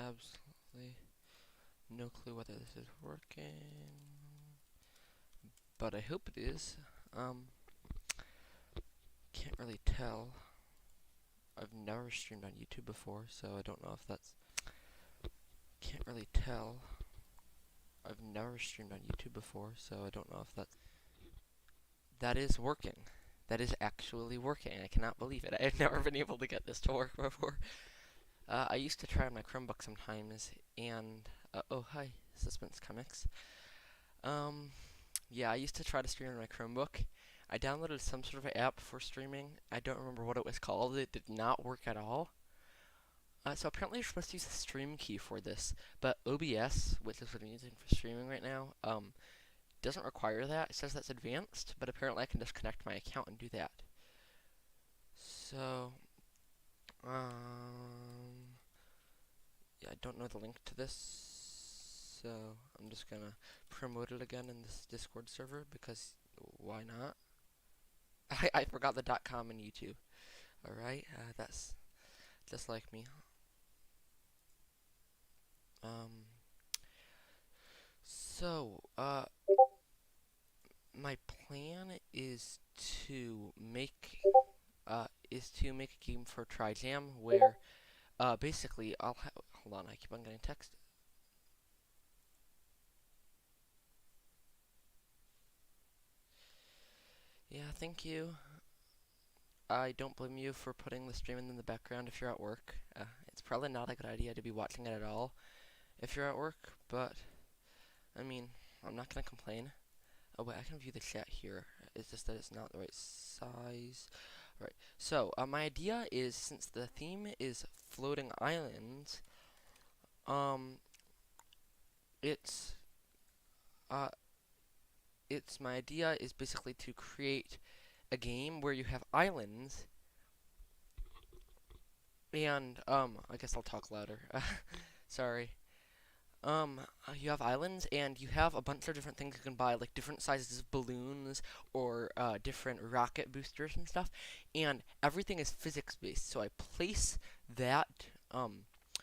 absolutely no clue whether this is working, but I hope it is. Can't really tell. I've never streamed on YouTube before, so I don't know if that's... Can't really tell. I've never streamed on YouTube before, so I don't know if that's... That is working. That is actually working. I cannot believe it. I've never been able to get this to work before. I used to try on my Chromebook sometimes, and... oh, hi, Suspense Comics. Um, yeah, I used to try to stream on my Chromebook. I downloaded some sort of app for streaming. I don't remember what it was called. It did not work at all. So apparently you're supposed to use the stream key for this, but OBS, which is what I'm using for streaming right now, doesn't require that. It says that's advanced, but apparently I can just connect my account and do that. So, yeah, I don't know the link to this, so I'm just gonna promote it again in this Discord server because why not? I forgot the .com in YouTube. All right, that's just like me. Um, so, my plan is to make a game for Trijam where basically hold on, I keep on getting text. Yeah, thank you. I don't blame you for putting the stream in the background if you're at work. It's probably not a good idea to be watching it at all if you're at work, but I mean, I'm not gonna complain. Oh wait, I can view the chat here. It's just that it's not the right size. Right. So my idea is, since the theme is floating islands, um, it's uh, it's my idea is basically to create a game where you have islands, and I guess I'll talk louder. Sorry. You have islands, and you have a bunch of different things you can buy, like different sizes of balloons or different rocket boosters and stuff. And everything is physics based. So I place that,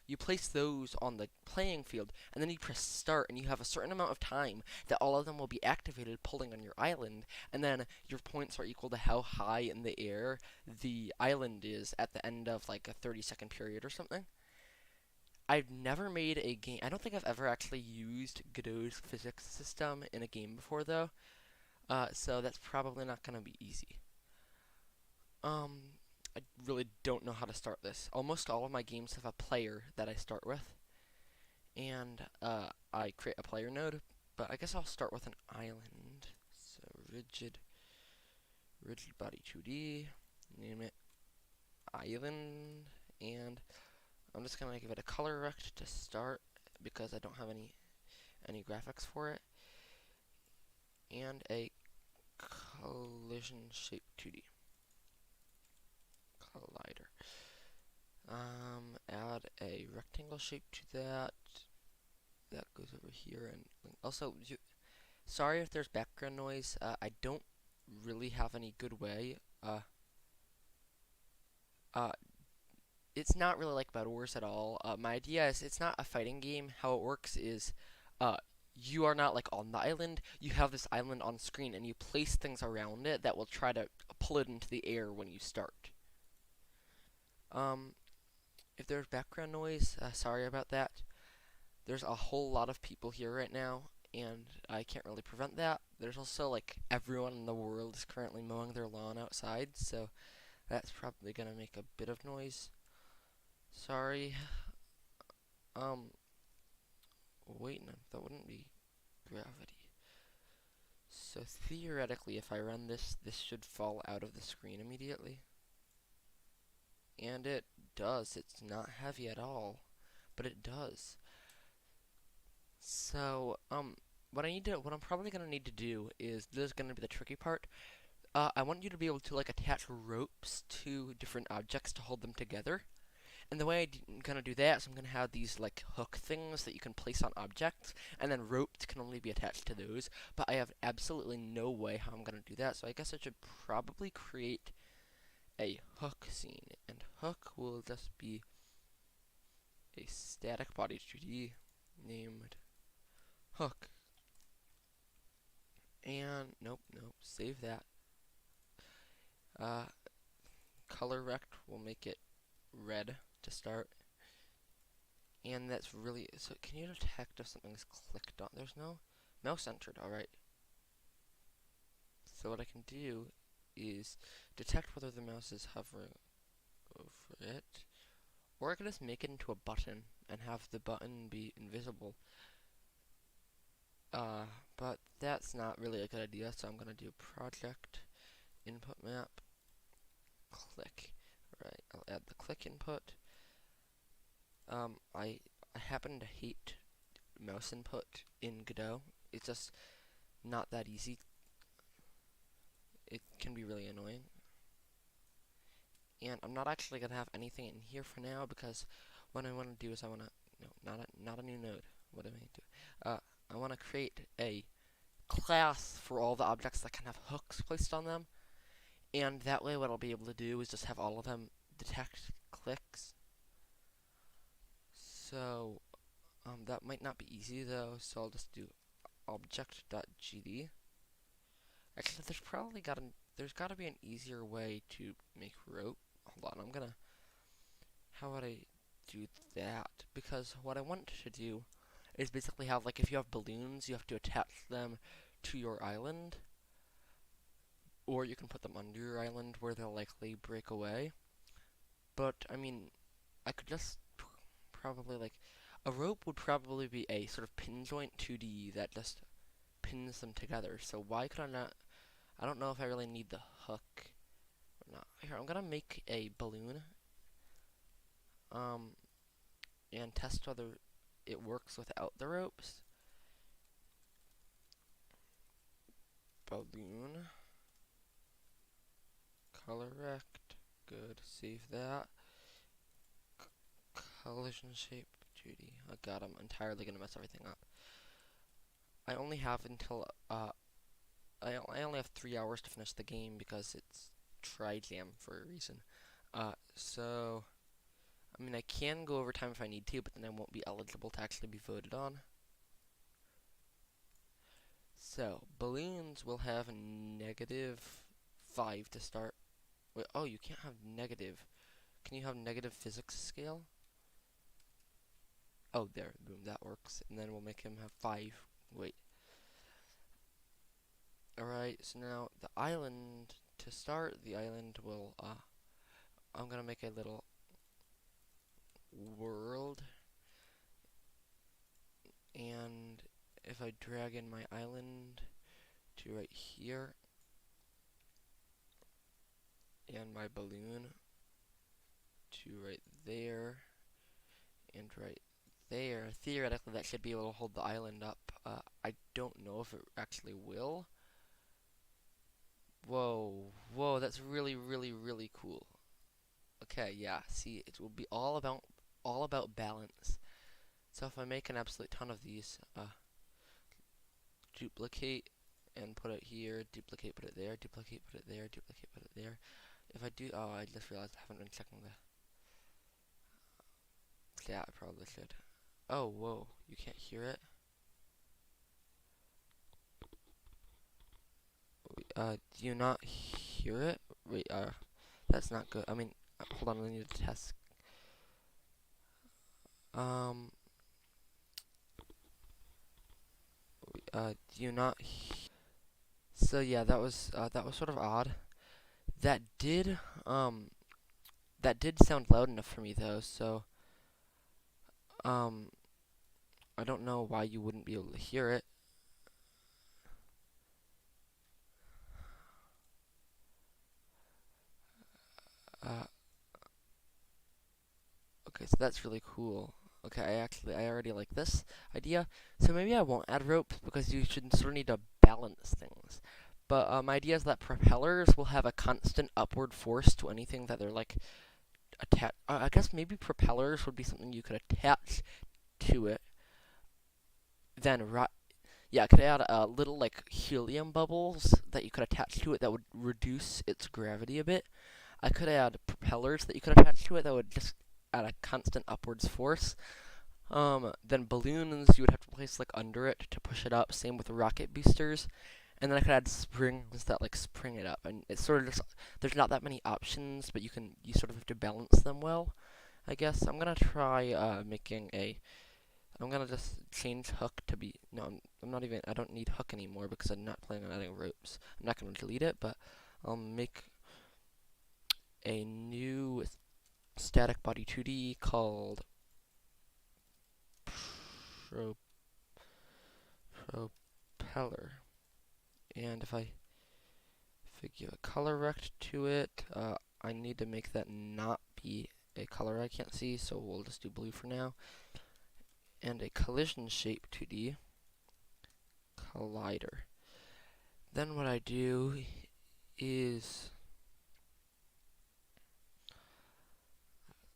you place those on the playing field, and then you press start, and you have a certain amount of time that all of them will be activated, pulling on your island. And then your points are equal to how high in the air the island is at the end of like a 30-second period or something. I've never made a game. I don't think I've ever actually used Godot's physics system in a game before, though. So that's probably not going to be easy. I really don't know how to start this. Almost all of my games have a player that I start with, and I create a player node. But I guess I'll start with an island. So rigid body 2D. Name it island, and I'm just gonna give it a color rect to start because I don't have any graphics for it, and a collision shape 2D collider. Add a rectangle shape to that. That goes over here, and also, sorry if there's background noise. I don't really have any good way. Uh, it's not really like Bed Wars at all. My idea is it's not a fighting game. How it works is, uh, you are not like on the island. You have this island on screen, and you place things around it that will try to pull it into the air when you start. Um, if there's background noise, sorry about that. There's a whole lot of people here right now, and I can't really prevent that. There's also like everyone in the world is currently mowing their lawn outside, so that's probably gonna make a bit of noise. Sorry. Um, wait, no, that wouldn't be gravity. So theoretically, if I run this, this should fall out of the screen immediately. And it does. It's not heavy at all, but it does. So, what I'm probably gonna need to do is, this is gonna be the tricky part. I want you to be able to like attach ropes to different objects to hold them together. And the way I'm gonna do that is I'm gonna have these like hook things that you can place on objects, and then ropes can only be attached to those. But I have absolutely no way how I'm gonna do that, so I guess I should probably create a hook scene, and hook will just be a static body 2D named hook. And nope, save that. Uh, color rect will make it red to start. And that's really, so can you detect if something's clicked on? There's no mouse entered, alright. So what I can do is detect whether the mouse is hovering over it, or I can just make it into a button and have the button be invisible. But that's not really a good idea, so I'm going to do project input map click. Right, I'll add the click input. I happen to hate mouse input in Godot. It's just not that easy. It can be really annoying. And I'm not actually going to have anything in here for now because what I want to do is I want to, no, not a new node. What am I do? I want to create a class for all the objects that can have hooks placed on them. And that way what I'll be able to do is just have all of them detect clicks. So that might not be easy though, so I'll just do object.gd. Actually, there's gotta be an easier way to make rope. Hold on, how would I do that? Because what I want to do is basically have, like, if you have balloons, you have to attach them to your island, or you can put them under your island where they'll likely break away. But I mean, I could just probably, like, a rope would probably be a sort of pin joint 2D that just pins them together. So why could I not? I don't know if I really need the hook or not. Here, I'm gonna make a balloon, and test whether it works without the ropes. Balloon, color rect, good. Save that. Collision shape, 2D. Oh god, I'm entirely gonna mess everything up. I only have until I only have 3 hours to finish the game because it's Trijam for a reason. So, I mean, I can go over time if I need to, but then I won't be eligible to actually be voted on. So, balloons will have -5 to start. Wait, oh, you can't have negative. Can you have negative physics scale? Oh, there, boom, that works. And then we'll make him have 5. Wait. Alright, so now the island, to start, the island will, I'm gonna make a little world, and if I drag in my island to right here, and my balloon to right there, and right there, theoretically that should be able to hold the island up. I don't know if it actually will. Whoa, that's really, really, really cool. Okay, yeah, see, it will be all about balance. So if I make an absolute ton of these, duplicate and put it here, duplicate, put it there, duplicate, put it there, duplicate, put it there. If I do, oh, I just realized I haven't been checking the, yeah, I probably should. Oh, whoa, you can't hear it? Do you not hear it? Wait, that's not good. I mean, hold on, I need to test. Do you not So yeah, that was sort of odd. That did, sound loud enough for me though, so, I don't know why you wouldn't be able to hear it. Okay, so that's really cool. Okay, I already like this idea. So maybe I won't add ropes because you should sort of need to balance things. But my idea is that propellers will have a constant upward force to anything that they're like attached. I guess maybe propellers would be something you could attach to it. Then yeah, I could add little like helium bubbles that you could attach to it that would reduce its gravity a bit. I could add propellers that you could attach to it that would just at a constant upwards force. Then balloons you would have to place like under it to push it up. Same with rocket boosters. And then I could add springs that like spring it up. And it's sort of just there's not that many options, but you sort of have to balance them well. I guess I'm gonna try making a. I'm gonna just change hook to be no. I'm not even. I don't need hook anymore because I'm not planning on adding ropes. I'm not gonna delete it, but I'll make a new static body 2D called pro propeller. And if I give a color rect to it, I need to make that not be a color I can't see, so we'll just do blue for now. And a collision shape 2D collider. Then what I do is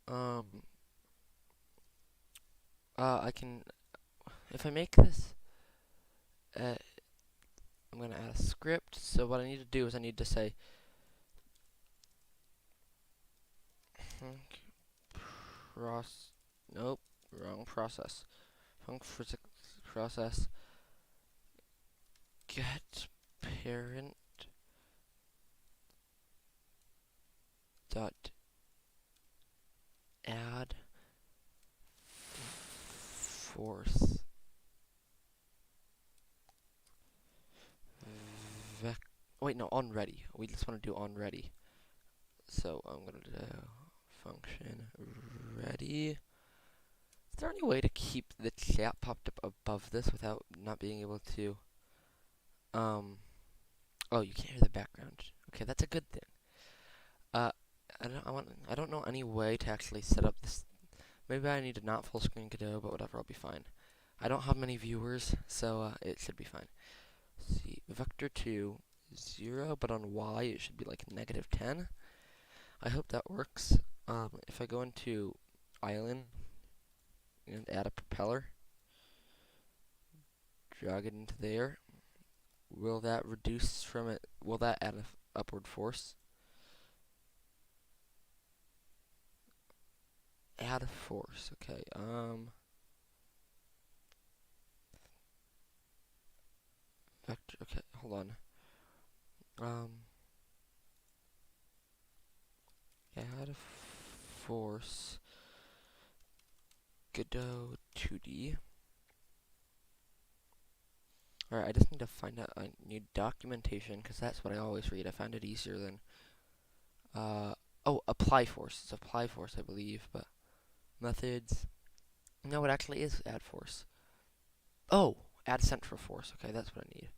I can if I make this I'm gonna add a script. So what I need to do is I need to say nope, wrong process. Func physics process get parent dot add force wait, no, on ready. We just want to do on ready. So I'm gonna do function ready. Is there any way to keep the chat popped up above this without not being able to? Oh, you can't hear the background. Okay, that's a good thing. I don't know any way to actually set up this. Maybe I need to not full screen Godot, but whatever, I'll be fine. I don't have many viewers, so it should be fine. Let's see, vector 2, 0, but on Y it should be like -10. I hope that works. If I go into island and add a propeller, drag it into there, will that reduce from it? Will that add an upward force? Add a force. Okay. Vector. Okay. Hold on. Add a force. Godot 2D. Alright, I just need to find out. I need documentation because that's what I always read. I find it easier than. Oh, apply force. It's apply force, I believe, but methods. No, it actually is add force. Oh, add central force. Okay, that's what I need.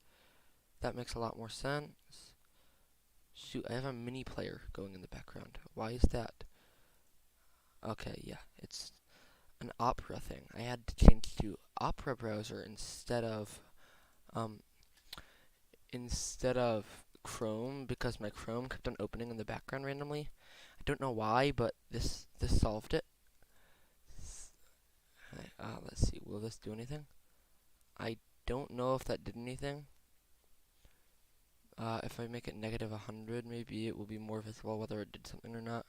That makes a lot more sense. Shoot, I have a mini player going in the background. Why is that? Okay, yeah, it's an Opera thing. I had to change to Opera browser instead of Chrome because my Chrome kept on opening in the background randomly. I don't know why, but this solved it. Let's see, will this do anything? I don't know if that did anything. If I make it -100, maybe it will be more visible whether it did something or not.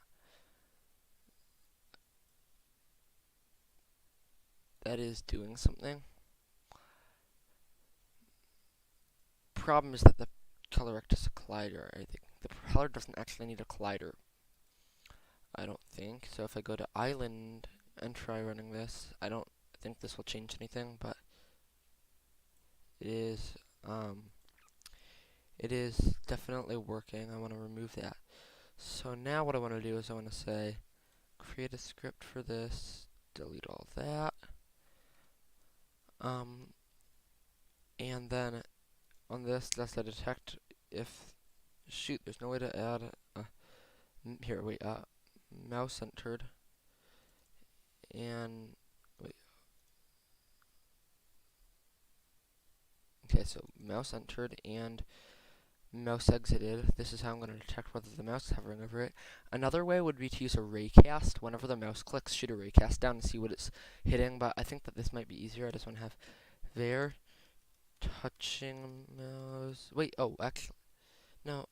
That is doing something. Problem is that the color rect is a collider. I think the propeller doesn't actually need a collider. I don't think. So if I go to island and try running this, I don't think this will change anything, but it is definitely working. I want to remove that. So now what I want to do is I want to say create a script for this, delete all that. And then on this, that's a detect if shoot, there's no way to add here, wait, mouse entered and wait. Okay, so mouse entered and mouse exited. This is how I'm going to detect whether the mouse is hovering over it. Another way would be to use a raycast. Whenever the mouse clicks, shoot a raycast down and see what it's hitting, but I think that this might be easier. I just want to have there touching mouse. Wait, oh, actually, no.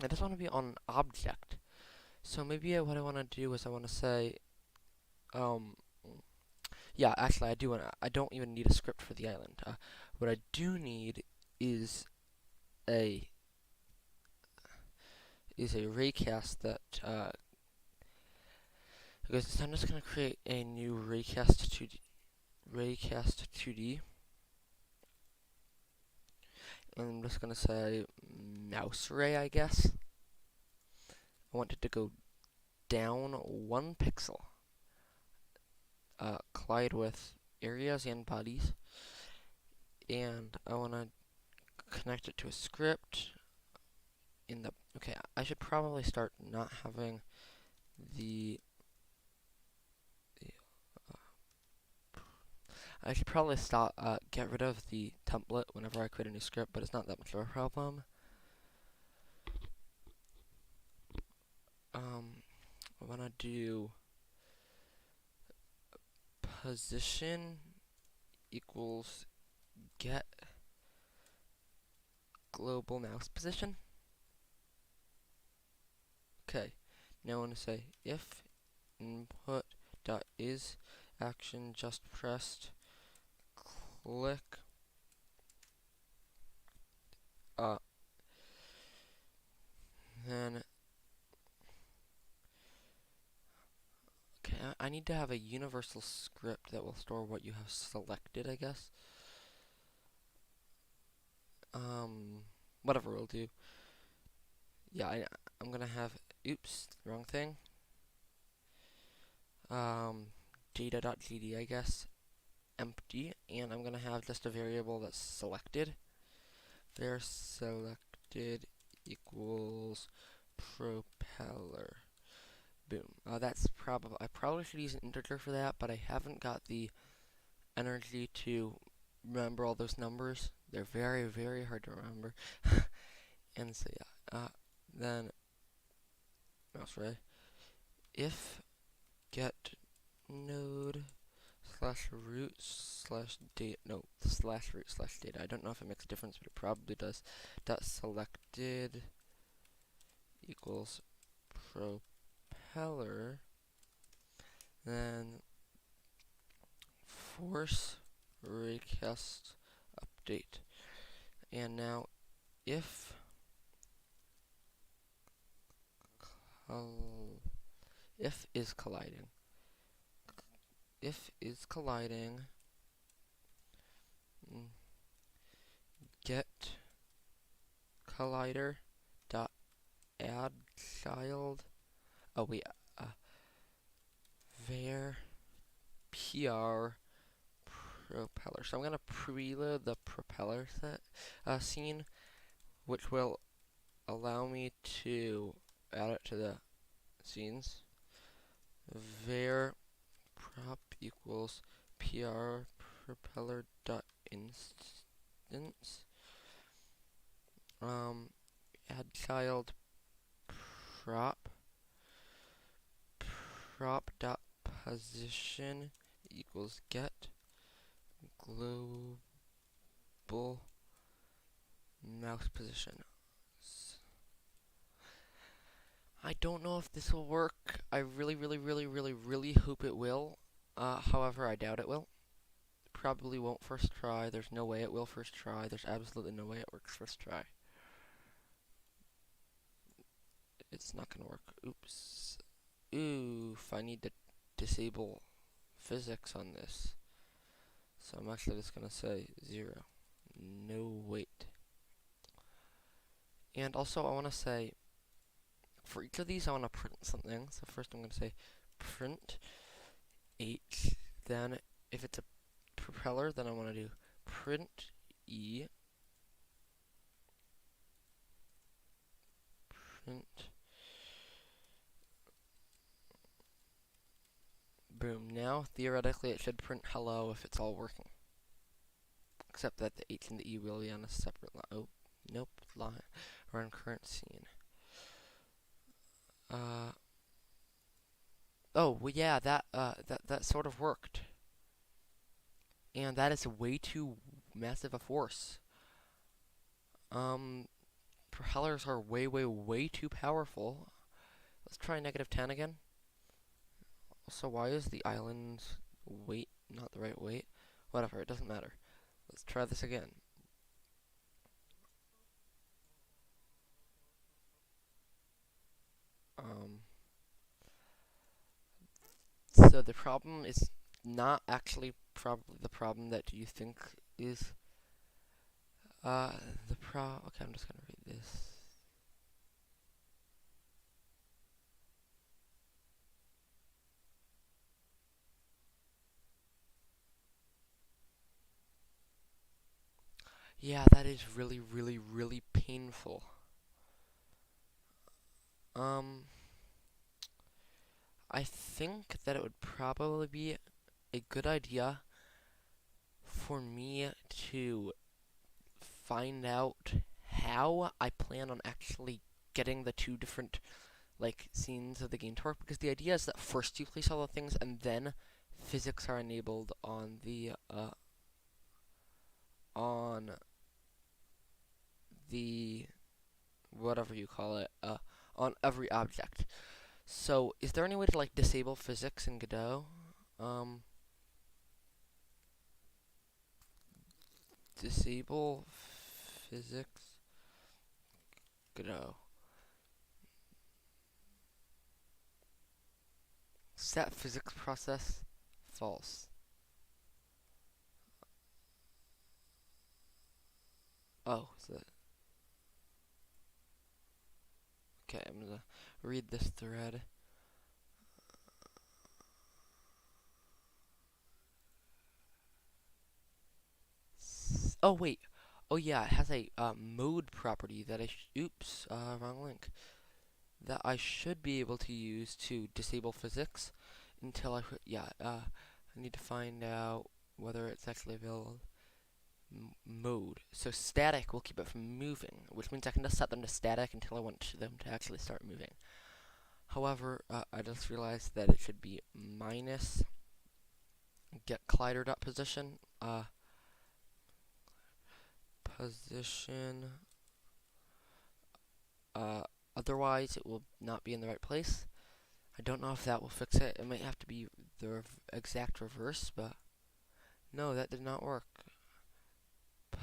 I just want to be on an object. So maybe what I want to do is I want to say Um, yeah, actually, I don't even need a script for the island. What I do need is a a raycast that because I'm just gonna create a new raycast 2D, and I'm just gonna say mouse ray, I guess. I want it to go down 1 pixel, collide with areas and bodies, and I want to connect it to a script in the. Okay, I should probably start not having the. the I should probably stop get rid of the template whenever I create a new script, but it's not that much of a problem. I want to do position equals get global mouse position. Okay, now I want to say if input dot is action just pressed, click uh then okay, I need to have a universal script that will store what you have selected, I guess. Whatever will do. Yeah, I'm gonna have oops, wrong thing. Data.gd, I guess, empty, and I'm gonna have just a variable that's selected. Var selected equals propeller. Boom. That's probably I probably should use an integer for that, but I haven't got the energy to remember all those numbers. They're very, very hard to remember. And so yeah, then mouse ray if get node slash root slash data, no, slash root slash data. I don't know if it makes a difference, but it probably does. Dot selected equals propeller, then force raycast update. And now if if is colliding, if is colliding, get collider dot add child. Oh wait, var pr propeller. So I'm gonna preload the propeller scene, which will allow me to add it to the scenes. Var prop equals pr propeller dot instance. Add child prop dot position equals get global mouse position. I don't know if this will work. I really, really, really, really, really hope it will. However, I doubt it will. Probably won't first try. There's no way it will first try. There's absolutely no way it works first try. It's not gonna work. Oops. Oof, I need to disable physics on this. So I'm actually just gonna say 0. No wait. And also I wanna say, for each of these I wanna print something. So first I'm gonna say print H. Then if it's a propeller, then I wanna do print E. Print. Boom. Now, theoretically, it should print hello if it's all working. Except that the H and the E will be on a separate line. Oh, nope, line. Or in current scene. Oh, well, yeah, that sort of worked. And that is way too massive a force. Propellers are way, way, way too powerful. Let's try -10 again. Also, why is the island weight not the right weight? Whatever, it doesn't matter. Let's try this again. Um, so the problem is not actually probably the problem that you think is uh okay, I'm just gonna read this. Yeah, that is really, really, really painful. Um, I think that it would probably be a good idea for me to find out how I plan on actually getting the two different like scenes of the game to work, because the idea is that first you place all the things and then physics are enabled on the whatever you call it on every object. So is there any way to like disable physics in Godot? Um, disable physics Godot. Set physics process false. Oh, is that okay? I'm gonna read this thread. Oh wait. Oh yeah, it has a mode property that oops, wrong link. That I should be able to use to disable physics until yeah, I need to find out whether it's actually available. Mode. So static will keep it from moving, which means I can just set them to static until I want them to actually start moving. However, I just realized that it should be minus get collider.position, position, uh, otherwise it will not be in the right place. I don't know if that will fix it. It might have to be the exact reverse, but no, that did not work.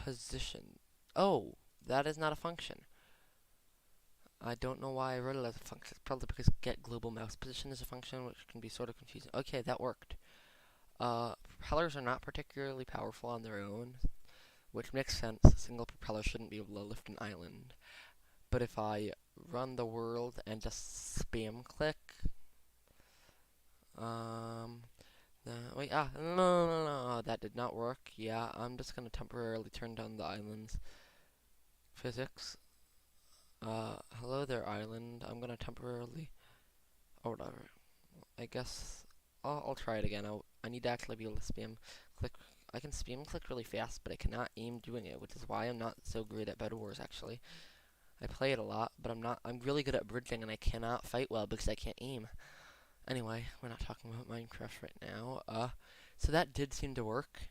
Position. Oh, that is not a function. I don't know why I wrote it as a function. It's probably because get global mouse position is a function, which can be sort of confusing. Okay, that worked. Propellers are not particularly powerful on their own, which makes sense. A single propeller shouldn't be able to lift an island. But if I run the world and just spam click, um, wait, no, that did not work. Yeah, I'm just gonna temporarily turn down the island's physics. Hello there, island. I'm gonna temporarily, or whatever. I guess I'll try it again. I need to actually be able to spam click. I can spam click really fast, but I cannot aim doing it, which is why I'm not so great at Bed Wars, actually. I play it a lot, but I'm really good at bridging, and I cannot fight well because I can't aim. Anyway, we're not talking about Minecraft right now. So that did seem to work.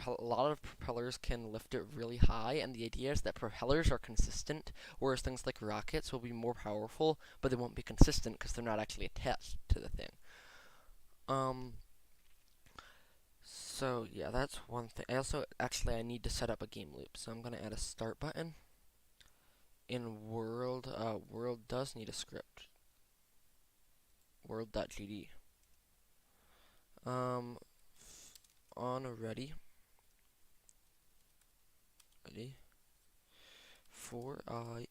A lot of propellers can lift it really high, and the idea is that propellers are consistent, whereas things like rockets will be more powerful, but they won't be consistent because they're not actually attached to the thing. Um, so yeah, that's one thing. I need to set up a game loop, so I'm gonna add a start button. In world, world does need a script. World.gd. Um, on ready. Ready. For I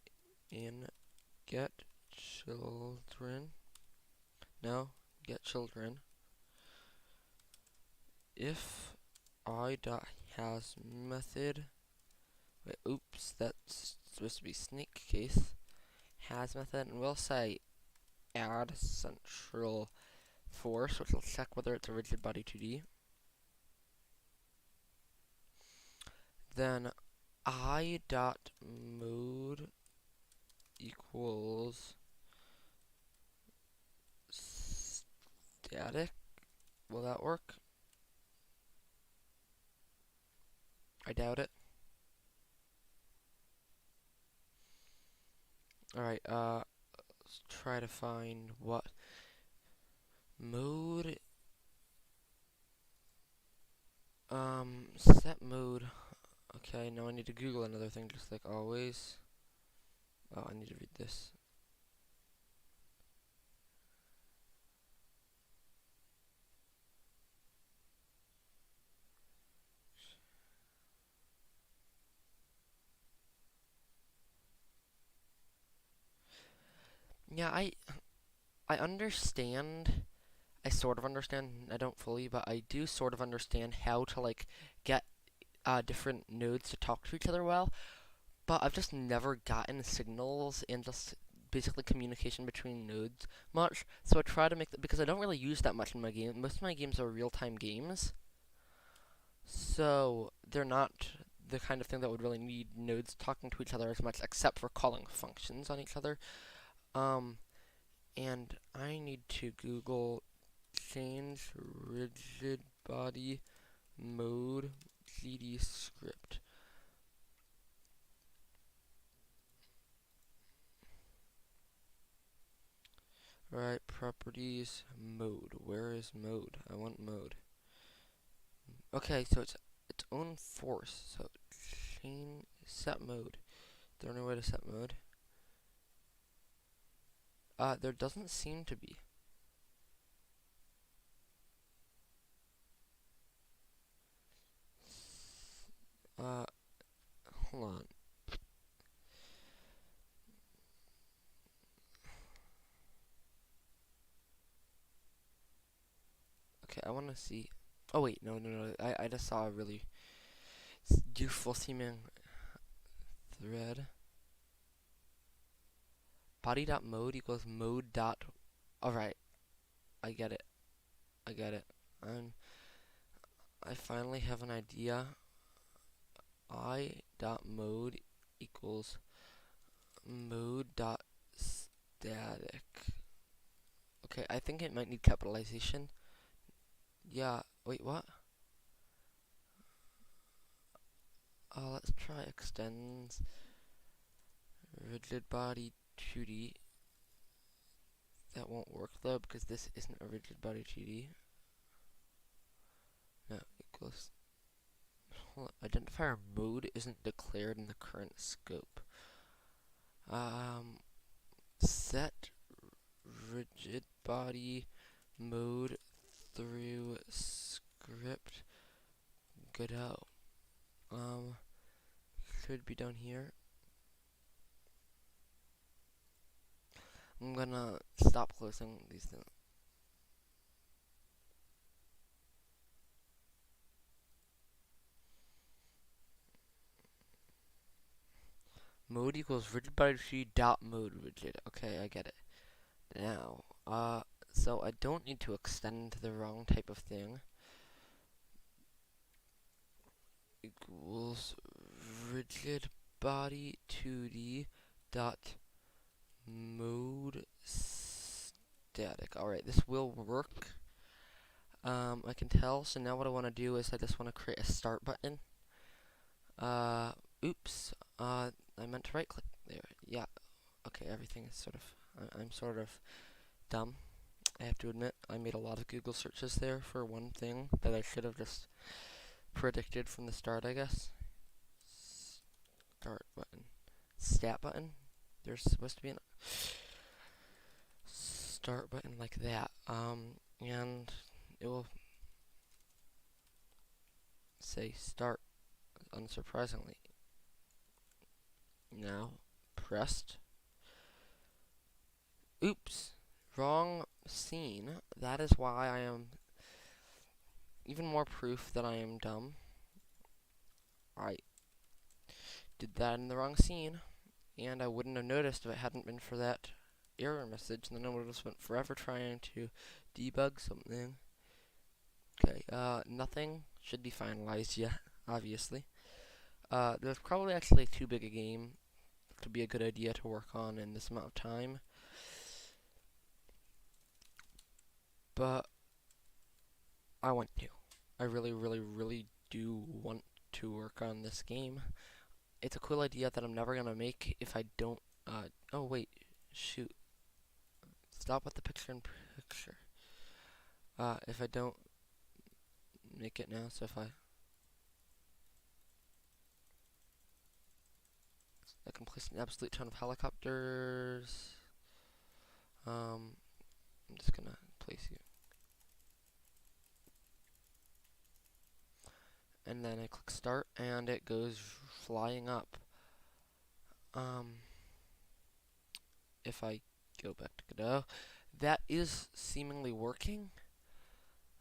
in get children. No, get children. If I dot has method. Wait, oops, that's supposed to be snake case. Has method, and we'll say add central force, which will check whether it's a rigid body 2D. Then I dot mode equals static. Will that work? I doubt it. Alright, let's try to find what Mode, set mode. Okay, now I need to Google another thing just like always. Oh, I need to read this. Yeah, I understand. I sort of understand. I don't fully, but I do sort of understand how to like get different nodes to talk to each other well. But I've just never gotten signals and just basically communication between nodes much. So I try to make that because I don't really use that much in my game. Most of my games are real-time games, so they're not the kind of thing that would really need nodes talking to each other as much, except for calling functions on each other. Um, and I need to Google change rigid body mode GD script. Right, properties, mode. Where is mode? I want mode. Okay, so it's its own force. So chain set mode. Is there any way to set mode? There doesn't seem to be. Uh, hold on. Okay, I want to see. Oh wait, no. I just saw a really useful seeming thread. Body.mode equals mode dot. Alright, I get it. I get it. I finally have an idea. I.mode equals mode dot static. Okay, I think it might need capitalization. Yeah, wait, what? Let's try extends rigid body 2D. That won't work though because this isn't a rigid body 2D. No, equals. Hold on, identifier mode isn't declared in the current scope. Set rigid body mode through script. Go. Should be down here. I'm gonna stop closing these things. Mode equals rigid body tree dot mode rigid. Okay, I get it. Now, so I don't need to extend the wrong type of thing. Equals rigid body 2D dot mode static. Alright, this will work. I can tell. So now what I want to do is I just want to create a start button. Oops. I meant to right click there. Yeah. Okay, everything is sort of. I'm sort of dumb. I have to admit, I made a lot of Google searches there for one thing that I should have just predicted from the start, I guess. Start button. Stat button. There's supposed to be a start button like that. And it will say start, unsurprisingly. Now, pressed. Oops. Wrong scene. That is why I am even more proof that I am dumb. I did that in the wrong scene, and I wouldn't have noticed if it hadn't been for that error message, and then I would have spent forever trying to debug something. Okay, nothing should be finalized yet, obviously. There's probably actually too big a game to be a good idea to work on in this amount of time. But I want to. I really do want to work on this game. It's a cool idea that I'm never gonna make if I don't. Oh wait, shoot. Stop with the picture in picture. If I don't make it now, so if I can place an absolute ton of helicopters. I'm just gonna place you. And then I click start and it goes flying up. If I go back to Godot, that is seemingly working.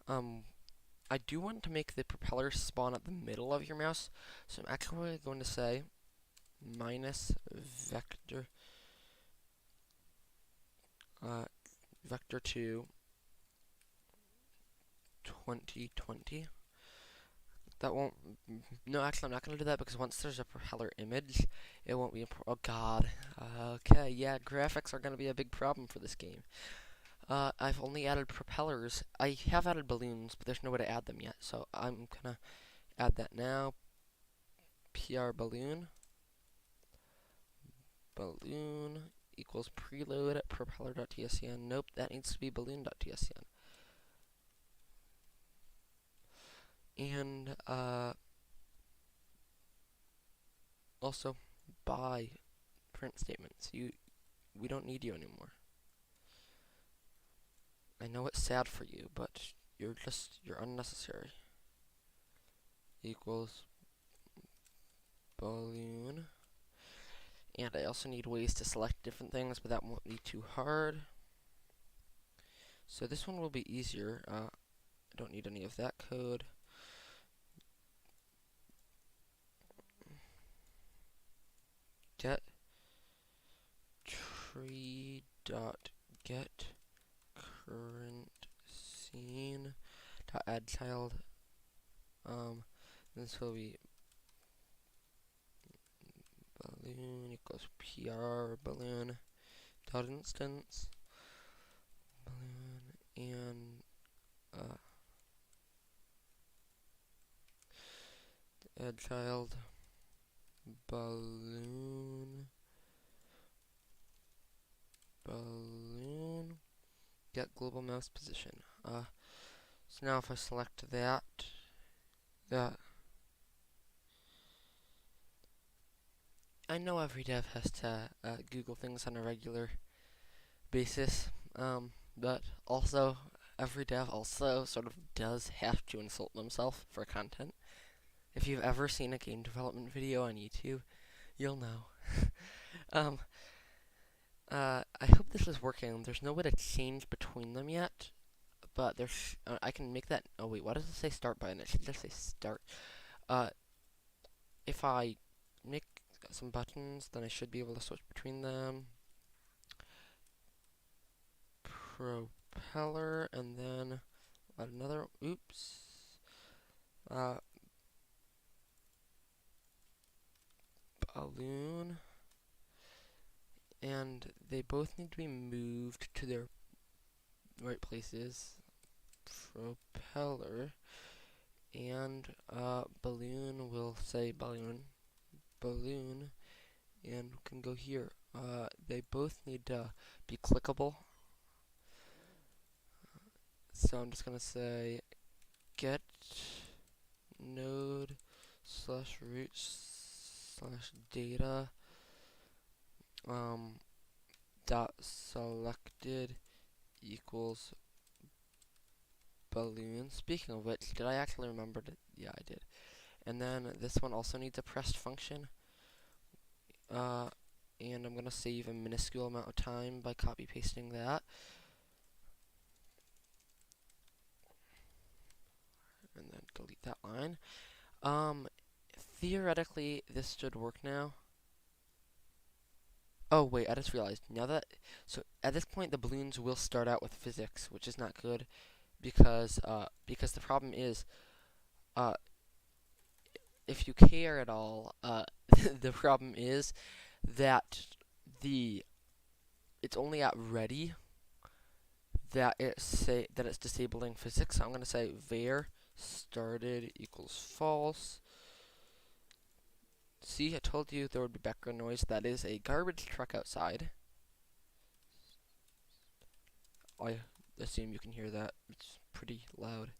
I do want to make the propeller spawn at the middle of your mouse, so I'm actually going to say minus vector vector 2 2020. That won't. No, actually, I'm not going to do that because once there's a propeller image, it won't be. Oh God. Okay, yeah, graphics are going to be a big problem for this game. I've only added propellers. I have added balloons, but there's no way to add them yet. So I'm gonna add that now. PR balloon. Balloon equals preload propeller.tscn. Nope, that needs to be balloon.tscn. And also buy print statements. We don't need you anymore. I know it's sad for you, but you're unnecessary. Equals balloon. And I also need ways to select different things, but that won't be too hard. So this one will be easier. I don't need any of that code. Get tree dot get current scene dot add child. This will be balloon equals PR balloon dot instance balloon and add child balloon get global mouse position. So now if I select that I know every dev has to Google things on a regular basis, but also every dev also sort of does have to insult themselves for content. If you've ever seen a game development video on YouTube, you'll know. I hope this is working. There's no way to change between them yet, but there's I can make that. Oh wait, why does it say start button? It should just say start. If I make some buttons, then I should be able to switch between them. Propeller, and then another. Oops. Balloon. And they both need to be moved to their right places. Propeller and balloon will say balloon, and can go here. They both need to be clickable. So I'm just gonna say get node slash root slash data dot selected equals balloon. Speaking of which, did I actually remember to? Yeah, I did. And then this one also needs a pressed function. And I'm gonna save a minuscule amount of time by copy pasting that. And then delete that line. Theoretically, this should work now. Oh wait, I just realized so at this point the balloons will start out with physics, which is not good because the problem is if you care at all, the problem is that it's only at ready that it's disabling physics. So I'm gonna say var started equals false. See, I told you there would be background noise. That is a garbage truck outside. assume you can hear that. It's pretty loud.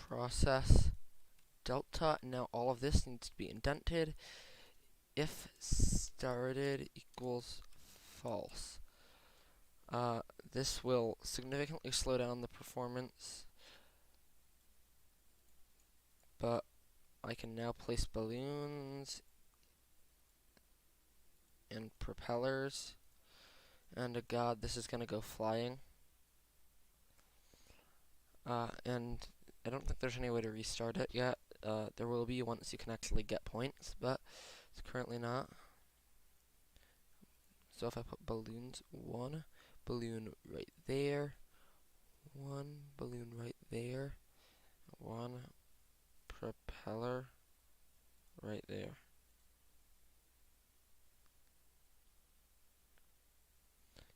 Process delta. Now all of this needs to be indented. If started equals false. This will significantly slow down the performance, but I can now place balloons and propellers, and god, this is gonna go flying. And I don't think there's any way to restart it yet. There will be once you can actually get points, but it's currently not. So if I put balloons, one balloon right there, one balloon right there, one propeller right there.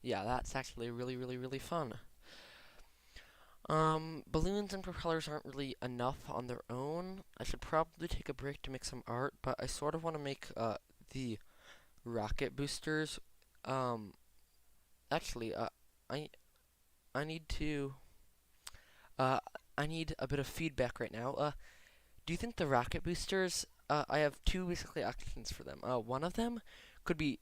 Yeah, that's actually really, really, really fun. Balloons and propellers aren't really enough on their own. I should probably take a break to make some art, but I sort of want to make the rocket boosters. Um, actually, I I need to uh I need a bit of feedback right now. Do you think the rocket boosters? I have two basically options for them. One of them could be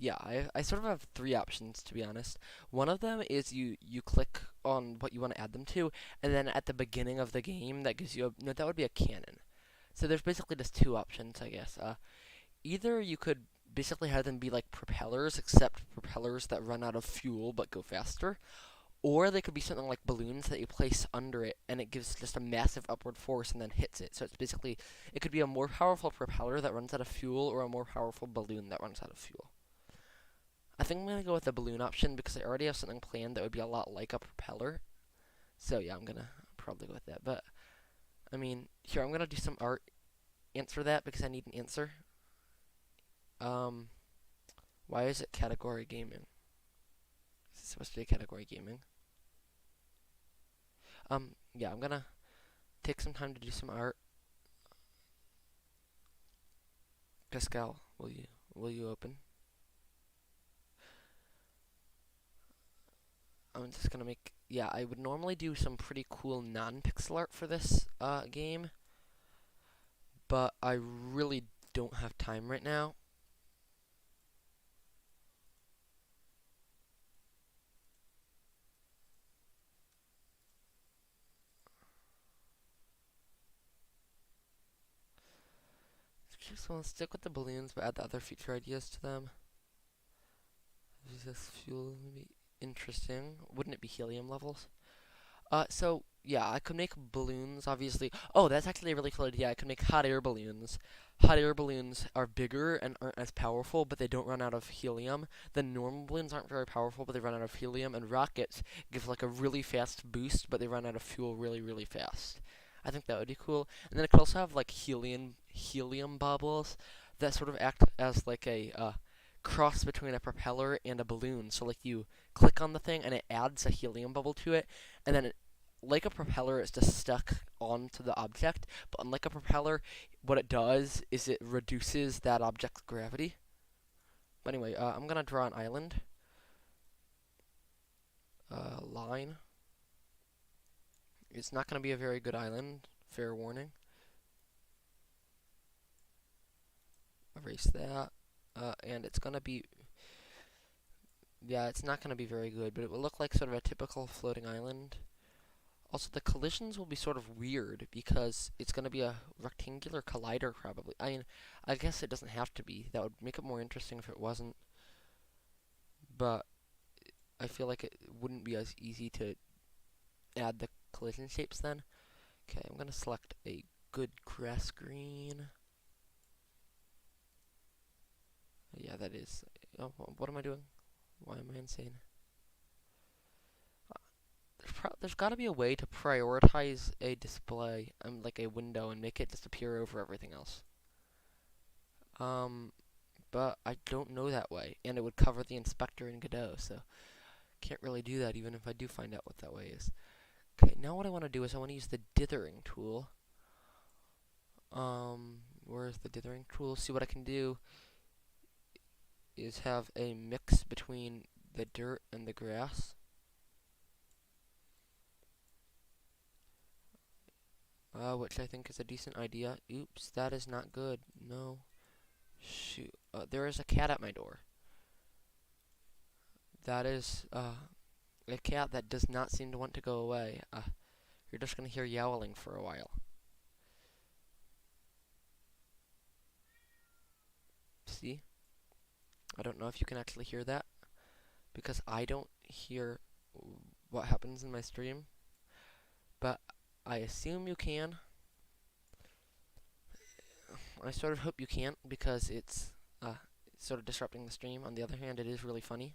yeah. I sort of have three options to be honest. One of them is you click on what you want to add them to, and then at the beginning of the game that gives you a no. That would be a cannon. So there's basically just two options, I guess. Either you could basically have them be like propellers, except propellers that run out of fuel but go faster, or they could be something like balloons that you place under it and it gives just a massive upward force and then hits it. So it's basically, it could be a more powerful propeller that runs out of fuel or a more powerful balloon that runs out of fuel. I think I'm going to go with the balloon option because I already have something planned that would be a lot like a propeller. So yeah, I'm going to probably go with that. But, I mean, here, I'm going to do some art. Answer that because I need an answer. Um, why is it category gaming? Is it supposed to be category gaming? Yeah, I'm gonna take some time to do some art. Pascal, will you open? I'm just gonna make yeah, I would normally do some pretty cool non-pixel art for this game, but I really don't have time right now. Just want to stick with the balloons, but add the other feature ideas to them. Is this fuel maybe interesting? Wouldn't it be helium levels? So yeah, I could make balloons, obviously. Oh, that's actually a really cool idea. I could make hot air balloons. Hot air balloons are bigger and aren't as powerful, but they don't run out of helium. The normal balloons aren't very powerful, but they run out of helium. And rockets give like a really fast boost, but they run out of fuel really, really fast. I think that would be cool. And then it could also have like helium bubbles that sort of act as like a cross between a propeller and a balloon. So like you click on the thing and it adds a helium bubble to it, and then like a propeller, it's just stuck onto the object. But unlike a propeller, what it does is it reduces that object's gravity. But anyway, I'm gonna draw an island. Line. It's not gonna be a very good island. Fair warning. Erase that. And it's gonna be yeah, it's not gonna be very good, but it will look like sort of a typical floating island. Also, the collisions will be sort of weird because it's going to be a rectangular collider, probably. I mean, I guess it doesn't have to be. That would make it more interesting if it wasn't. But I feel like it wouldn't be as easy to add the collision shapes then. Okay, I'm going to select a good grass green. Yeah, that is. Oh, what am I doing? Why am I insane? There's got to be a way to prioritize a display, like a window, and make it just appear over everything else. But I don't know that way, and it would cover the inspector in Godot, so can't really do that even if I do find out what that way is. Okay, now what I want to do is I want to use the dithering tool. Where's the dithering tool? See what I can do is have a mix between the dirt and the grass. Which I think is a decent idea. Oops, that is not good. No. Shoot. There is a cat at my door. That is, a cat that does not seem to want to go away. You're just gonna hear yowling for a while. See? I don't know if you can actually hear that, because I don't hear what happens in my stream, but I assume you can. I sort of hope you can't, because it's sort of disrupting the stream. On the other hand, it is really funny.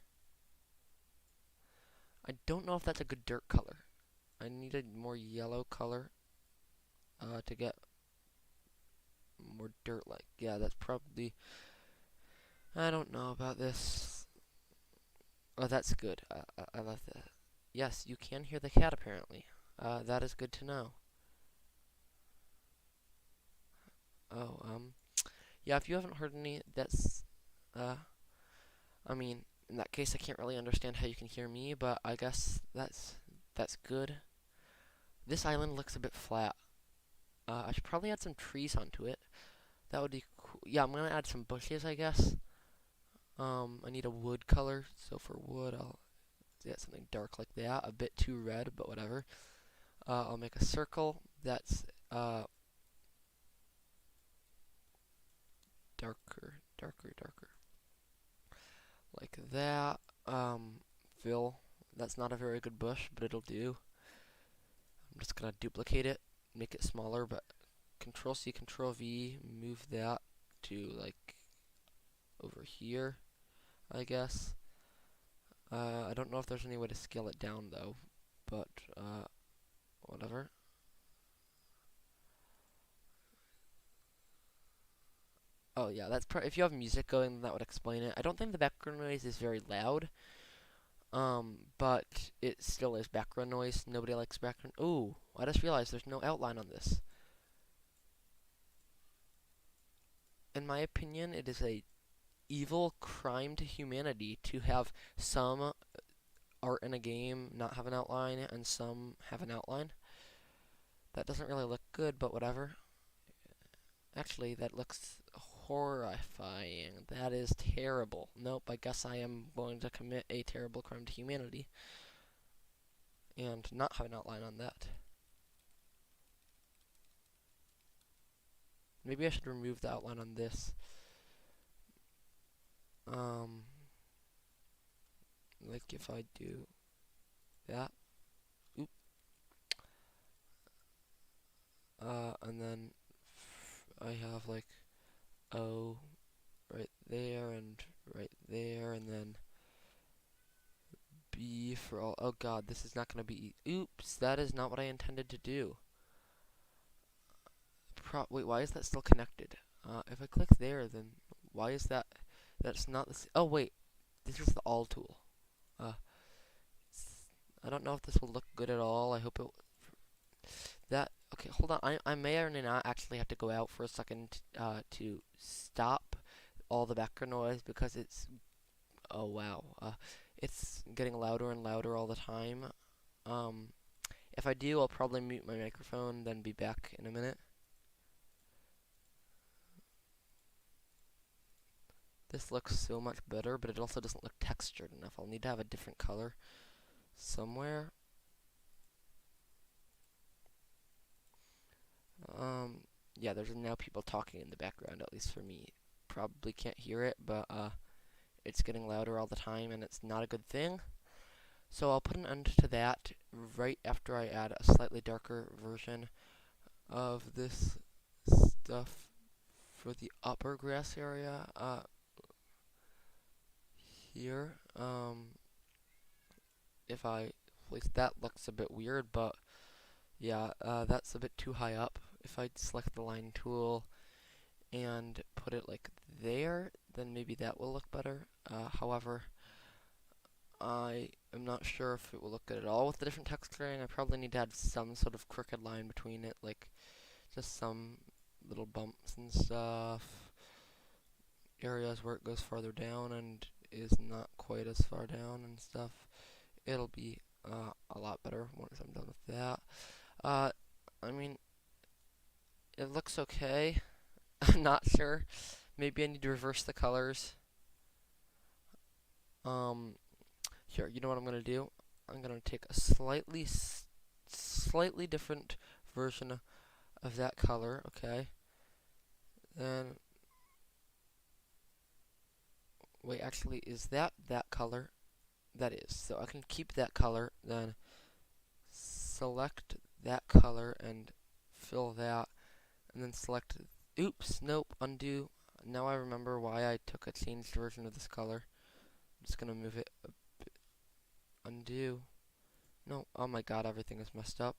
I don't know if that's a good dirt color. I need a more yellow color to get more dirt-like. Yeah, that's probably... I don't know about this. Oh, that's good. I love that. Yes, you can hear the cat, apparently. That is good to know. Oh, yeah, if you haven't heard any, that's, I mean, in that case, I can't really understand how you can hear me, but I guess that's good. This island looks a bit flat. I should probably add some trees onto it. That would be cool. Yeah, I'm gonna add some bushes, I guess. I need a wood color, so for wood, I'll get something dark like that. A bit too red, but whatever. I'll make a circle that's, darker. Like that. Fill. That's not a very good bush, but it'll do. I'm just gonna duplicate it, make it smaller, but Control C, Control V, move that to like over here, I guess. I don't know if there's any way to scale it down though, but whatever. Oh yeah, that's if you have music going, that would explain it. I don't think the background noise is very loud, but it still is background noise. Nobody likes background. Ooh, I just realized there's no outline on this. In my opinion, it is a evil crime to humanity to have some art in a game not have an outline and some have an outline. That doesn't really look good, but whatever. Actually, that looks horrifying. That is terrible. Nope, I guess I am going to commit a terrible crime to humanity and not have an outline on that. Maybe I should remove the outline on this. Like if I do that, oop, and then I have like O right there and right there, and then B for all. Oh god, this is not gonna be. Oops, that is not what I intended to do. Wait, why is that still connected? If I click there, then why is that? That's not the. Oh wait, this is the all tool. I don't know if this will look good at all. I hope it. That okay? Hold on. I may or may not actually have to go out for a second to stop all the background noise because it's. Oh wow. It's getting louder and louder all the time. If I do, I'll probably mute my microphone, then be back in a minute. This looks so much better, but it also doesn't look textured enough. I'll need to have a different color somewhere. Yeah, there's now people talking in the background, at least for me. Probably can't hear it, but it's getting louder all the time, and it's not a good thing. So I'll put an end to that right after I add a slightly darker version of this stuff for the upper grass area here. If I place that, looks a bit weird, but yeah, that's a bit too high up. If I select the line tool and put it like there, then maybe that will look better. However, I am not sure if it will look good at all with the different texturing. I probably need to add some sort of crooked line between it, like just some little bumps and stuff. areas where it goes farther down and is not quite as far down and stuff. It'll be a lot better once I'm done with that. Uh, I mean, it looks okay. I'm not sure. Maybe I need to reverse the colors. Um, Here, you know what I'm gonna do? I'm gonna take a slightly different version of that color. Okay. Then wait, actually, is that color? That is. So I can keep that color. Then select that color and fill that, and then select. Oops, nope, undo. Now I remember why I took a changed version of this color. I'm just gonna move it a bit. Undo. No, oh my god, everything is messed up.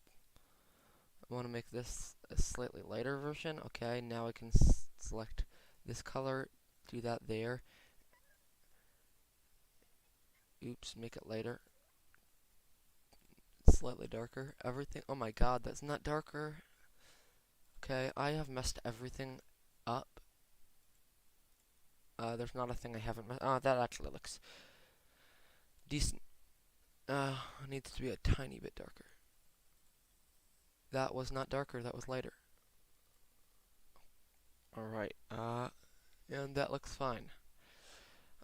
I want to make this a slightly lighter version. Okay, now I can select this color, do that there. Oops, make it lighter. Slightly darker. Everything. Oh my god, that's not darker. Okay, I have messed everything up. There's not a thing I haven't messed. Oh, that actually looks decent. It needs to be a tiny bit darker. That was not darker, that was lighter. Alright, and that looks fine.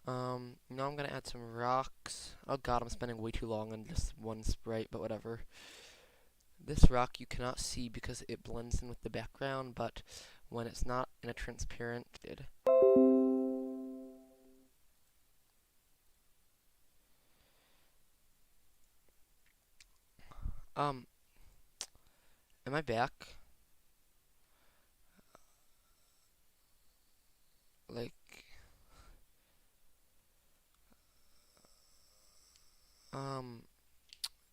Now I'm gonna add some rocks. Oh god, I'm spending way too long on just one sprite, but whatever. This rock you cannot see because it blends in with the background, but when it's not in a transparent, Um, am I back? Like, um,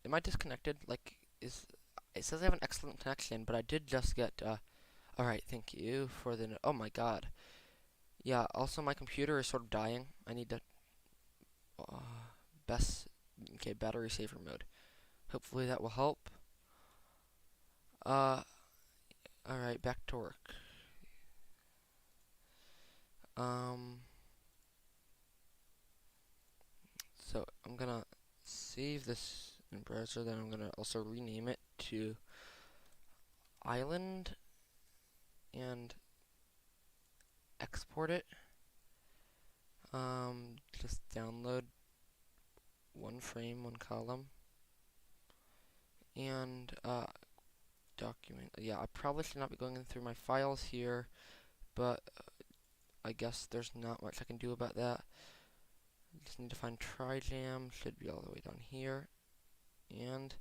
am I disconnected? Like, it says I have an excellent connection, but I did just get, alright, thank you for the, oh my god. Yeah, also my computer is sort of dying. I need to, uh, best, okay, battery saver mode. Hopefully that will help. Uh, alright, back to work. Um, so I'm gonna save this in browser, then I'm gonna also rename it to Island and export it. Just download one frame, one column, and document. Yeah, I probably should not be going in through my files here, but I guess there's not much I can do about that. Just need to find Trijam, should be all the way down here, and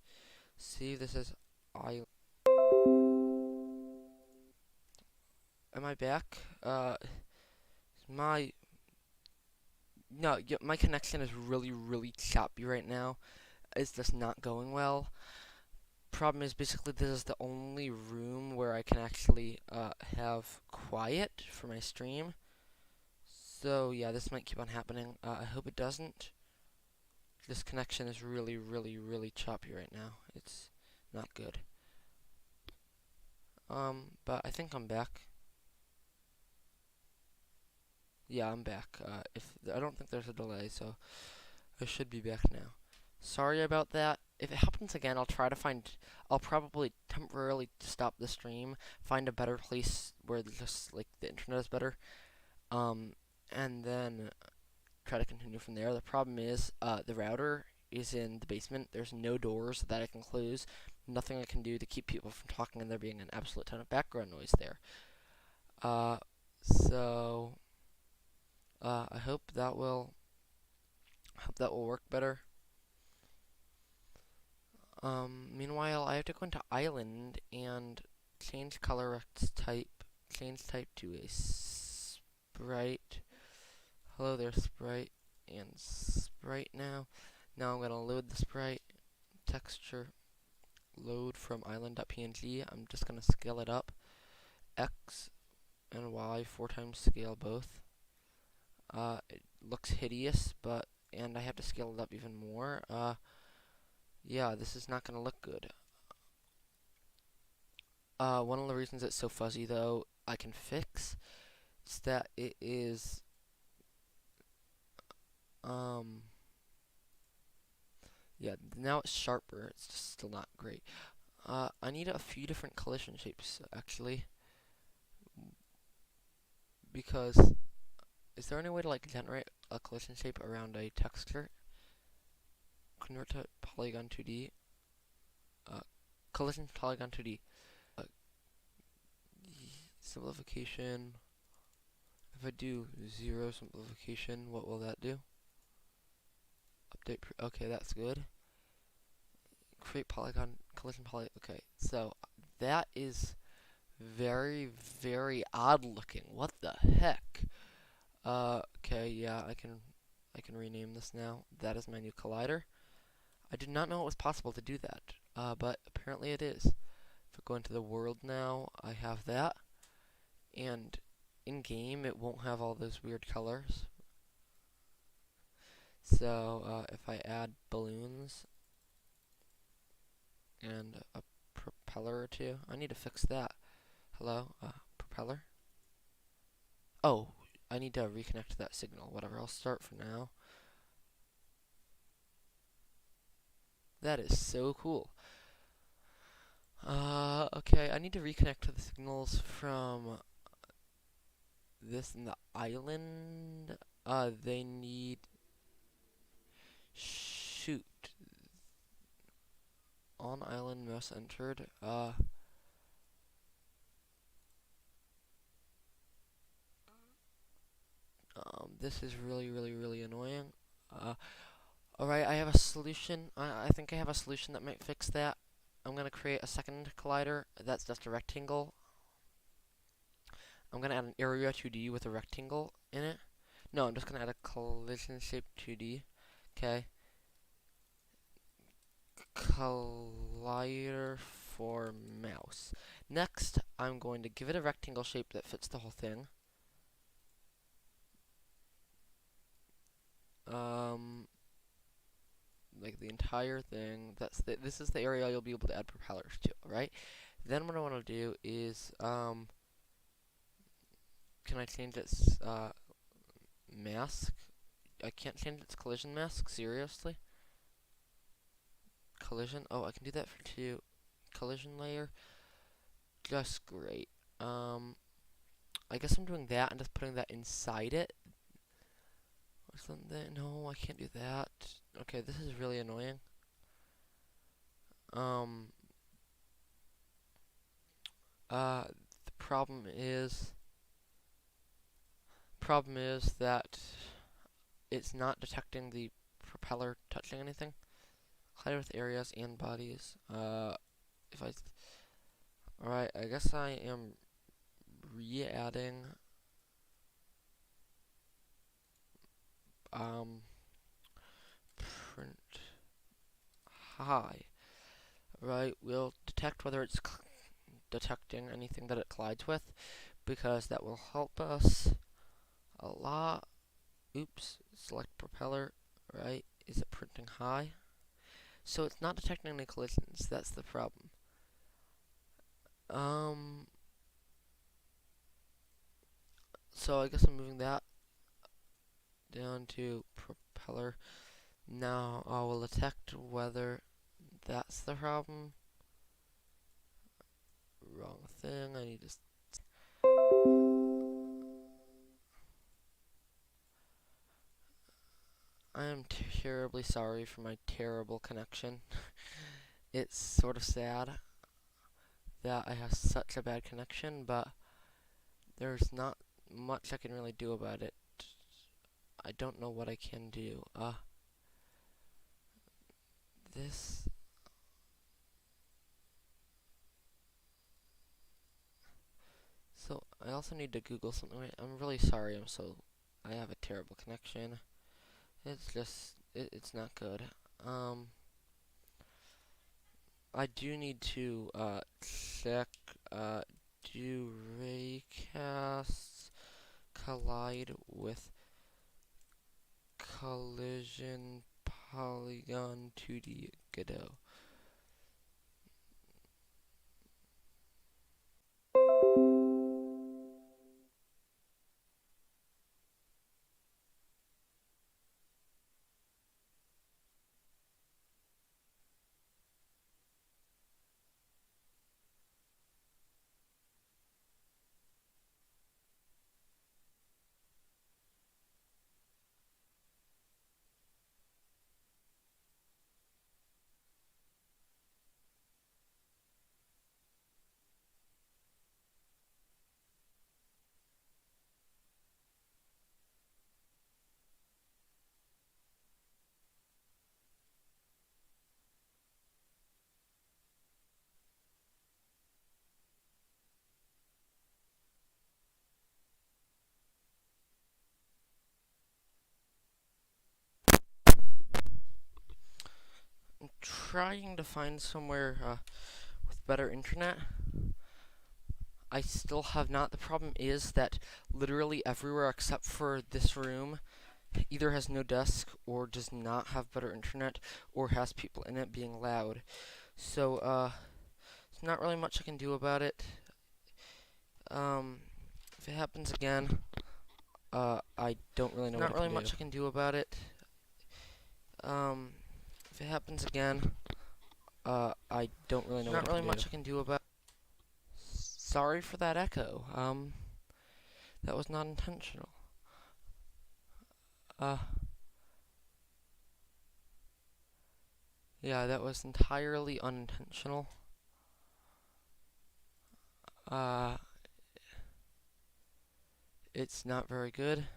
see this is I. Am I back? My no, yeah, my connection is really choppy right now. It's just not going well. Problem is basically this is the only room where I can actually have quiet for my stream. So yeah, this might keep on happening. I hope it doesn't. This connection is really choppy right now. It's not good. But I think I'm back. Yeah, I'm back. If I don't think there's a delay, so I should be back now. Sorry about that. If it happens again, I'll try to find. I'll probably temporarily stop the stream, find a better place where just like the internet is better, and then try to continue from there. The problem is, the router is in the basement. There's no doors that I can close. Nothing I can do to keep people from talking, and there being an absolute ton of background noise there. So I hope that will work better. Meanwhile, I have to go into Island and change color type. Change type to a sprite. Hello there, sprite. And sprite now. Now I'm going to load the sprite. Texture. Load from island.png. I'm just going to scale it up. X and Y, 4 times scale both. It looks hideous, and I have to scale it up even more. Yeah, this is not going to look good. One of the reasons it's so fuzzy, though, I can fix. It's that it is Um, yeah, now it's sharper. It's just still not great. I need a few different collision shapes actually, because is there any way to like generate a collision shape around a texture? Convert to polygon 2D. Uh, collision polygon 2D. Uh, simplification. If I do 0 simplification, what will that do? Update. Okay, that's good. Create polygon collision poly. Okay, so that is very very odd looking. What the heck? Okay, yeah, I can rename this now. That is my new collider. I did not know it was possible to do that, but apparently it is. If I go into the world now, I have that, and in game it won't have all those weird colors. So if I add balloons and a propeller or two, I need to fix that. Hello, propeller. Oh, I need to reconnect that signal. Whatever, I'll start for now. That is so cool. Okay, I need to reconnect to the signals from this and the island. They need shoot on island mouse entered. This is really really really annoying. Alright, I have a solution. I think I have a solution that might fix that. I'm gonna create a second collider that's just a rectangle. I'm gonna add an area 2D with a rectangle in it. No, I'm just gonna add a collision shape 2D. Okay. Collider for mouse. Next, I'm going to give it a rectangle shape that fits the whole thing. Like the entire thing. This is the area you'll be able to add propellers to, right? Then what I want to do is, can I change its mask? I can't change its collision mask. Seriously? Collision? Oh, I can do that for 2. Collision layer. Just great. I guess I'm doing that and just putting that inside it. Or something. No, I can't do that. Okay, this is really annoying. Um, the problem is that it's not detecting the propeller touching anything. Hide with areas and bodies. If I, alright, I guess I am re-adding, print high. Right, we'll detect whether it's detecting anything that it collides with, because that will help us a lot. Oops, select propeller, right? Is it printing high? So it's not detecting any collisions, that's the problem. So I guess I'm moving that down to propeller. Now I will detect whether that's the problem. Wrong thing, I need to... I am terribly sorry for my terrible connection. It's sort of sad that I have such a bad connection, but there's not much I can really do about it. I don't know what I can do. This... So, I also need to Google something. I'm really sorry, I have a terrible connection. It's just, it's not good. I do need to, check, do raycasts collide with collision polygon 2D Godot? trying to find somewhere with better internet. I still have not. The problem is that literally everywhere except for this room either has no desk or does not have better internet or has people in it being loud. So, there's not really much I can do about it. Um, if it happens again, I don't really know what I can do. Not really much I can do about it. If it happens again, I don't really know what I can do. Not really much I can do about it. Sorry for that echo. That was not intentional. Yeah, that was entirely unintentional. It's not very good.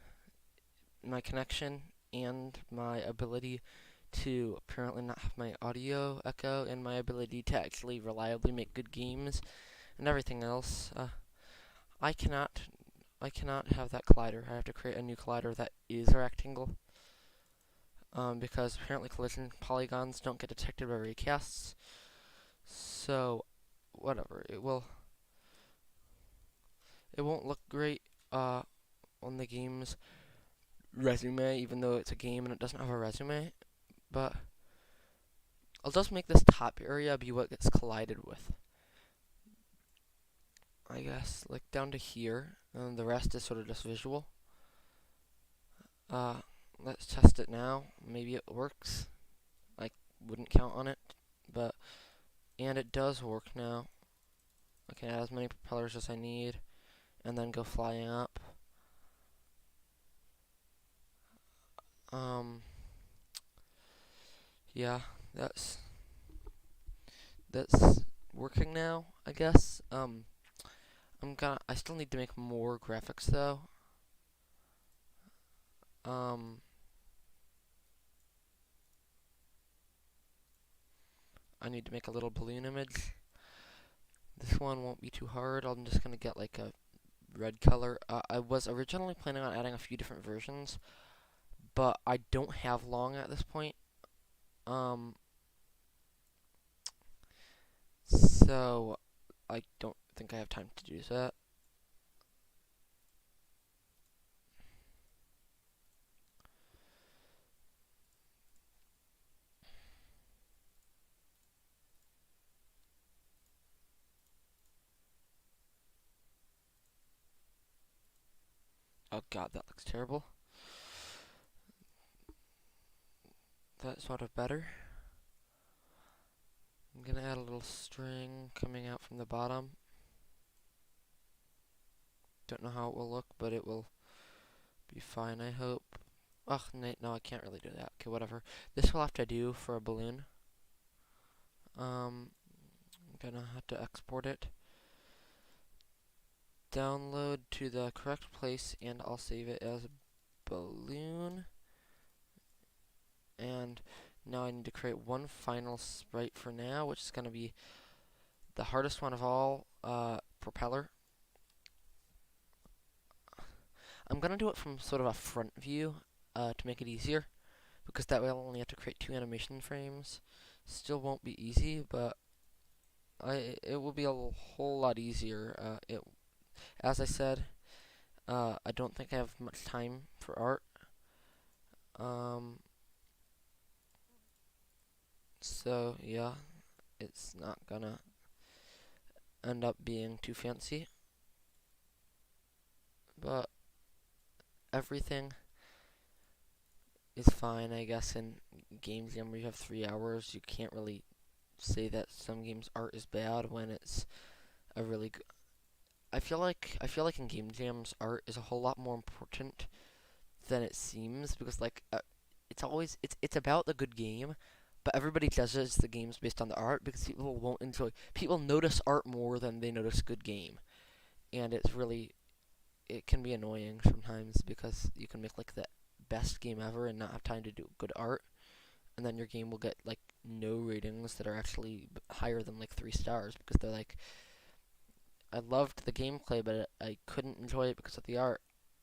My connection and my ability to apparently not have my audio echo and my ability to actually reliably make good games and everything else. I cannot have that collider. I have to create a new collider that is a rectangle. Because apparently collision polygons don't get detected by recasts. So, whatever. It won't look great on the game's resume, even though it's a game and it doesn't have a resume. But I'll just make this top area be what gets collided with. I guess, like down to here, and the rest is sort of just visual. Let's test it now. Maybe it works. I wouldn't count on it, and it does work now. I can add as many propellers as I need, and then go flying up. Yeah, that's working now, I guess. I still need to make more graphics though. I need to make a little balloon image. This one won't be too hard. I'm just gonna get like a red color. I was originally planning on adding a few different versions, but I don't have long at this point. So I don't think I have time to do that. Oh god, that looks terrible. That's sort of better. I'm gonna add a little string coming out from the bottom. Don't know how it will look, but it will be fine, I hope. Ugh, no, I can't really do that. Okay, whatever. This will have to do for a balloon. I'm gonna have to export it. Download to the correct place, and I'll save it as a balloon. And now I need to create one final sprite for now, which is going to be the hardest one of all, propeller. I'm going to do it from sort of a front view to make it easier, because that way I'll only have to create 2 animation frames. Still won't be easy, but it will be a whole lot easier. As I said, I don't think I have much time for art. So yeah, it's not gonna end up being too fancy, but everything is fine, I guess. In game jam where you have 3 hours, you can't really say that some games art is bad when it's a really good. I feel like in game jams art is a whole lot more important than it seems, because like it's about the good game, but everybody judges the games based on the art because people notice art more than they notice good game, and it can be annoying sometimes because you can make like the best game ever and not have time to do good art, and then your game will get like no ratings that are actually higher than like 3 stars because they're like, I loved the gameplay, but I couldn't enjoy it because of the art.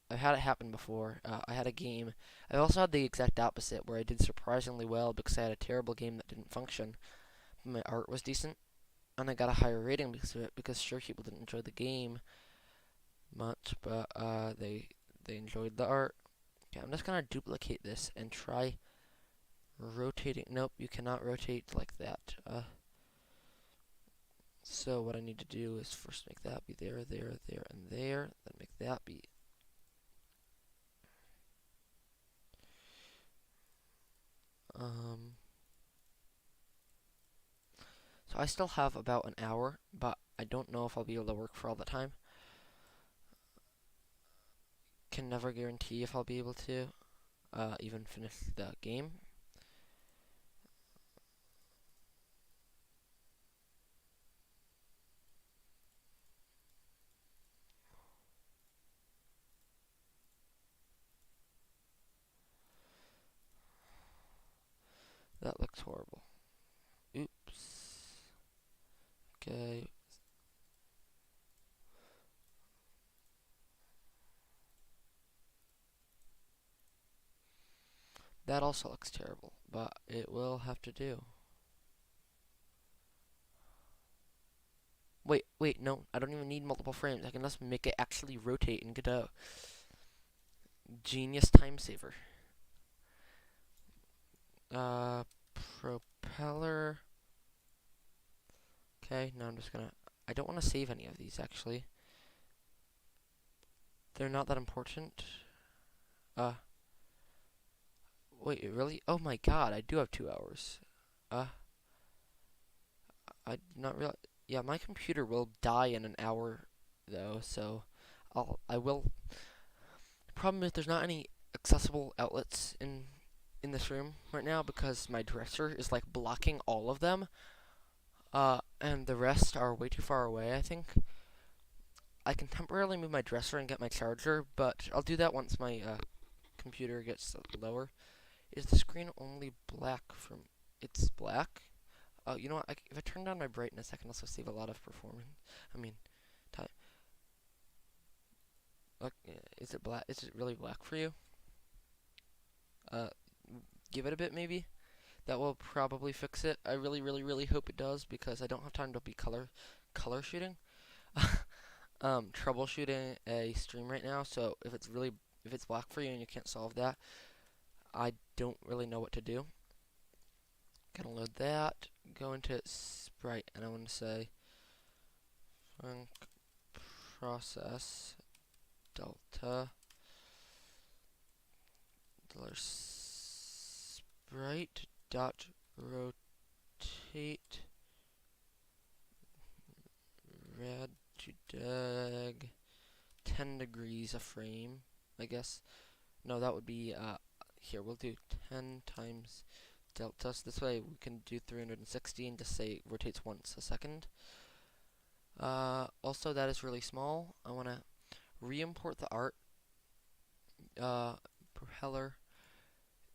I've had it happen before. I had a game. I also had the exact opposite, where I did surprisingly well because I had a terrible game that didn't function. my art was decent, and I got a higher rating because of it. Because sure, people didn't enjoy the game much, but they enjoyed the art. Okay, I'm just gonna duplicate this and try rotating. Nope, you cannot rotate like that. So what I need to do is first make that be there, there, there, and there. Then make that be. Um, so I still have about an hour, but I don't know if I'll be able to work for all the time. Can never guarantee if I'll be able to even finish the game. That looks horrible. Oops. Okay. That also looks terrible, but it will have to do. Wait, no, I don't even need multiple frames. I can just make it actually rotate and get a genius time saver. Uh, propeller. Okay, now I'm just gonna. I don't want to save any of these actually. They're not that important. Uh, wait, really? Oh my god, I do have 2 hours. Uh, I did not realize. Yeah, my computer will die in an hour though, so I will. The problem is there's not any accessible outlets in this room right now because my dresser is like blocking all of them. And the rest are way too far away, I think. I can temporarily move my dresser and get my charger, but I'll do that once my computer gets lower. Is the screen only black from... It's black? Oh, you know what? If I turn down my brightness, I can also save a lot of performance. I mean, time. Look, is it black? Is it really black for you? Uh, give it a bit, maybe? That will probably fix it. I really, really, really hope it does because I don't have time to be color shooting. Troubleshooting a stream right now, so if it's black for you and you can't solve that, I don't really know what to do. Gonna load that, go into sprite, and I want to say func process delta $sprite dot rotate rad to dag 10 degrees a frame, I guess. No, that would be, here, we'll do 10 times delta, so this way we can do 360 and just say it rotates once a second. Also, that is really small. I want to re-import the art, propeller,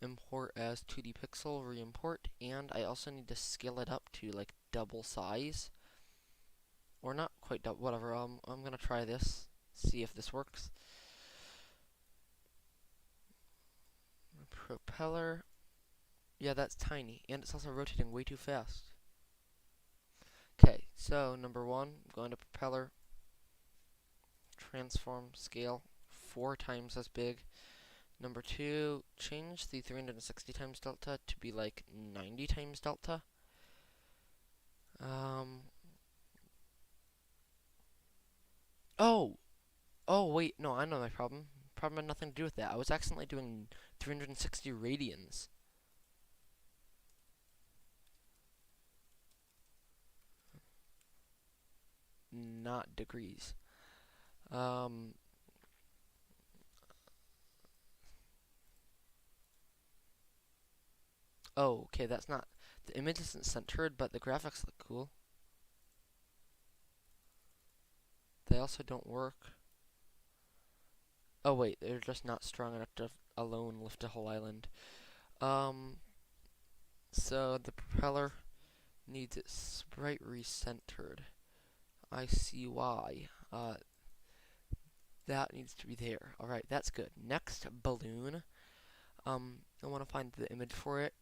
import as 2D pixel, re-import, and I also need to scale it up to like double size. Or not quite double, whatever, I'm gonna try this, see if this works. Propeller, yeah, that's tiny, and it's also rotating way too fast. Okay, so number one, I'm going to propeller, transform, scale, 4 times as big. Number two, change the 360 times delta to be like 90 times delta. Oh, wait, no, I know my problem. Problem had nothing to do with that. I was accidentally doing 360 radians. Not degrees. Oh, okay, that's not... The image isn't centered, but the graphics look cool. They also don't work. Oh, wait, they're just not strong enough to alone lift a whole island. So the propeller needs its sprite recentered. I see why. That needs to be there. Alright, that's good. Next, balloon. I want to find the image for it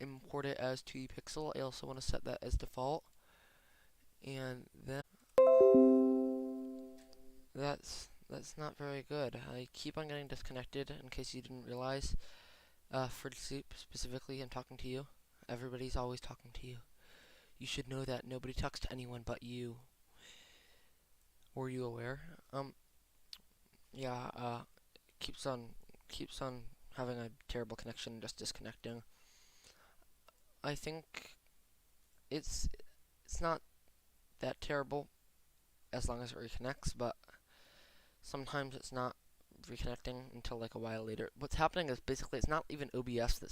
import it as 2D pixel. I also want to set that as default, and then that's not very good. I keep on getting disconnected. In case you didn't realize, for sleep specifically, I'm talking to you. Everybody's always talking to you. You should know that nobody talks to anyone but you. Were you aware? Yeah. Keeps on keeps on having a terrible connection, just disconnecting. I think it's it's not that terrible as long as it reconnects, but sometimes it's not reconnecting until like a while later. What's happening is basically it's not even OBS that's